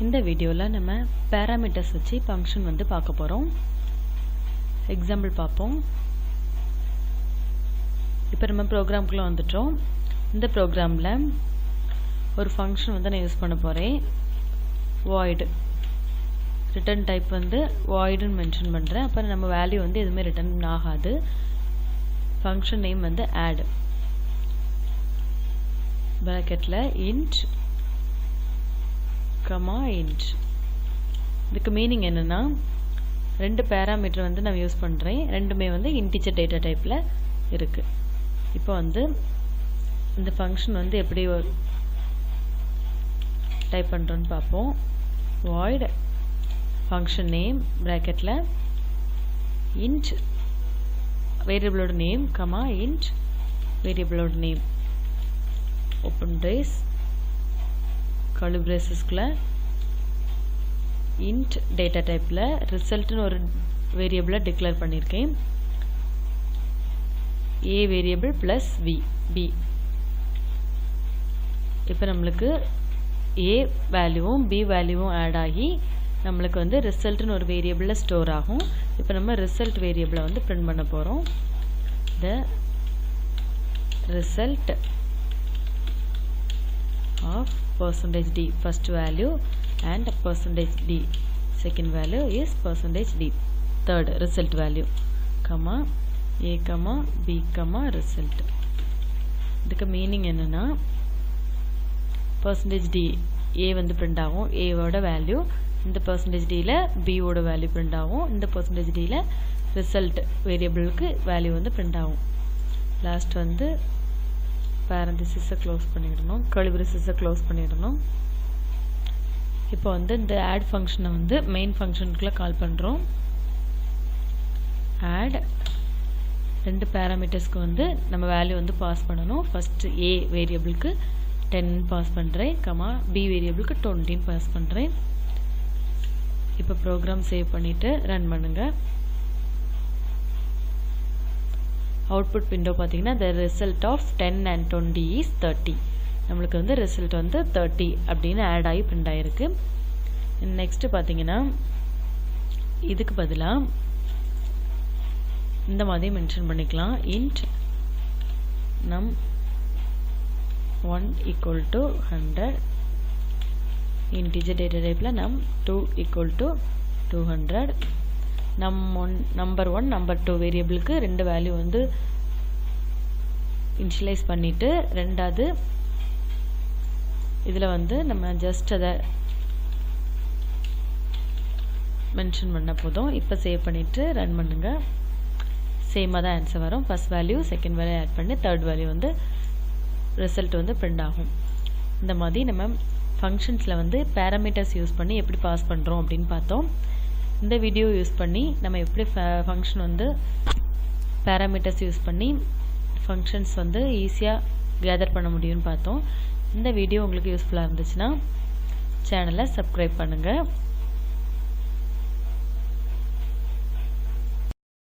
இந்த வீடியோவில் நம்ம பேராமீட்டர்ஸ் வச்சு ஃபங்க்ஷன் வந்து பார்க்க போகிறோம். எக்ஸாம்பிள் பார்ப்போம். இப்போ நம்ம ப்ரோக்ராம்குள்ளே வந்துட்டோம். இந்த ப்ரோக்ராமில் ஒரு ஃபங்க்ஷன் வந்து நான் யூஸ் பண்ண போகிறேன். வாய்டு ரிட்டர்ன் டைப் வந்து வாய்டுன்னு மென்ஷன் பண்ணுறேன். அப்புறம் நம்ம வேல்யூ வந்து எதுவுமே ரிட்டர்ன் ஆகாது. ஃபங்க்ஷன் நேம் வந்து ஆட் ப்ராக்கெட்டில் இன்ட் கமா இன்ட். இதுக்கு மீனிங் என்னென்னா, ரெண்டு பேராமீட்டர் வந்து நான் யூஸ் பண்ணுறேன். ரெண்டுமே வந்து இன்டிஜர் டேட்டா டைப்பில் இருக்குது. இப்போ வந்து இந்த ஃபங்க்ஷன் வந்து எப்படி டைப் பண்ணுறோன்னு பார்ப்போம். வாய்ட் ஃபங்க்ஷன் நேம் ப்ராக்கெட்டில் இன்ட் வேரியபிளோட நேம் கமா இன்ட் வேரியபிளோட நேம் ஓப்பன் பிரேஸ் கர்லி பிரேசஸ்க்குள்ள இன்ட் டேட்டா டைப்பில் ரிசல்ட்னு ஒரு வேரியபிளை டிக்ளேர் பண்ணியிருக்கேன். A variable plus B. இப்போ நம்மளுக்கு ஏ வேல்யூவும் பி வேல்யூவும் ஆட் ஆகி நம்மளுக்கு வந்து ரிசல்ட்னு ஒரு வேரியபிளில் ஸ்டோர் ஆகும். இப்போ நம்ம ரிசல்ட் வேரியபிளை வந்து பிரிண்ட் பண்ண போகிறோம். The result of %d first value and %d second value is %d third result value comma a comma b comma result. இதுக்கு மீனிங் என்னன்னா, %d a வந்து பிரிண்ட் ஆகும். a ஓட வேல்யூ இந்த %d ல b ஓட வேல்யூ பிரிண்ட் ஆகும். இந்த %d ல ரிசல்ட் வேரியபிளுக்கு வேல்யூ வந்து பிரிண்ட் ஆகும். லாஸ்ட் வந்து பேரந்திசிஸை க்ளோஸ் பண்ணிடணும், கர்லி பிரேசஸை க்ளோஸ் பண்ணிடணும். இப்போ வந்து இந்த ஆட் ஃபங்க்ஷனை வந்து மெயின் ஃபங்க்ஷனுக்குள்ளே கால் பண்ணுறோம். ஆட் ரெண்டு பேராமீட்டர்ஸ்க்கு வந்து நம்ம வேல்யூ வந்து பாஸ் பண்ணணும். ஃபஸ்ட்டு ஏ வேரியபிளுக்கு 10 பாஸ் பண்ணுறேன், கமா பி வேரியபிளுக்கு 20 பாஸ் பண்ணுறேன். இப்போ ப்ரோக்ராம் சேவ் பண்ணிவிட்டு ரன் பண்ணுங்கள். அவுட்புட் விண்டோ பார்த்தீங்கன்னா, the result of 10 and 20 is 30. நம்மளுக்கு வந்து ரிசல்ட் வந்து 30 அப்படின்னு ஆட் ஆகி பிரிண்ட் ஆகிருக்கு. நெக்ஸ்ட்டு பார்த்தீங்கன்னா, இதுக்கு பதிலாக இந்த மாதிரி மென்ஷன் பண்ணிக்கலாம். Int num1 equal to 100, integer data டைப்பில் num2 equal to 200. Number 1 number 2 வேரியபிளுக்கு ரெண்டு வேல்யூ வந்து இனிஷியலைஸ் பண்ணிவிட்டு, ரெண்டாவது இதில் வந்து நம்ம ஜஸ்ட் அதை மென்ஷன் பண்ண போதும். இப்போ சேவ் பண்ணிவிட்டு ரன் பண்ணுங்கள். சேமாக தான் ஆன்சர் வரும். First value second value add பண்ணி தேர்ட் வேல்யூ வந்து ரிசல்ட் வந்து பிரிண்ட் ஆகும். இந்த மாதிரி நம்ம ஃபங்க்ஷன்ஸில் வந்து பேராமீட்டர்ஸ் யூஸ் பண்ணி எப்படி பாஸ் பண்ணுறோம் அப்படின்னு பார்த்தோம். இந்த வீடியோ யூஸ் பண்ணி நம்ம எப்படி ஃபங்க்ஷன் வந்து பேராமீட்டர்ஸ் யூஸ் பண்ணி ஃபங்க்ஷன்ஸ் வந்து ஈஸியாக கேதர் பண்ண முடியும்னு பார்த்தோம். இந்த வீடியோ உங்களுக்கு யூஸ்ஃபுல்லாக இருந்துச்சுன்னா சேனலை சப்ஸ்கிரைப் பண்ணுங்கள்.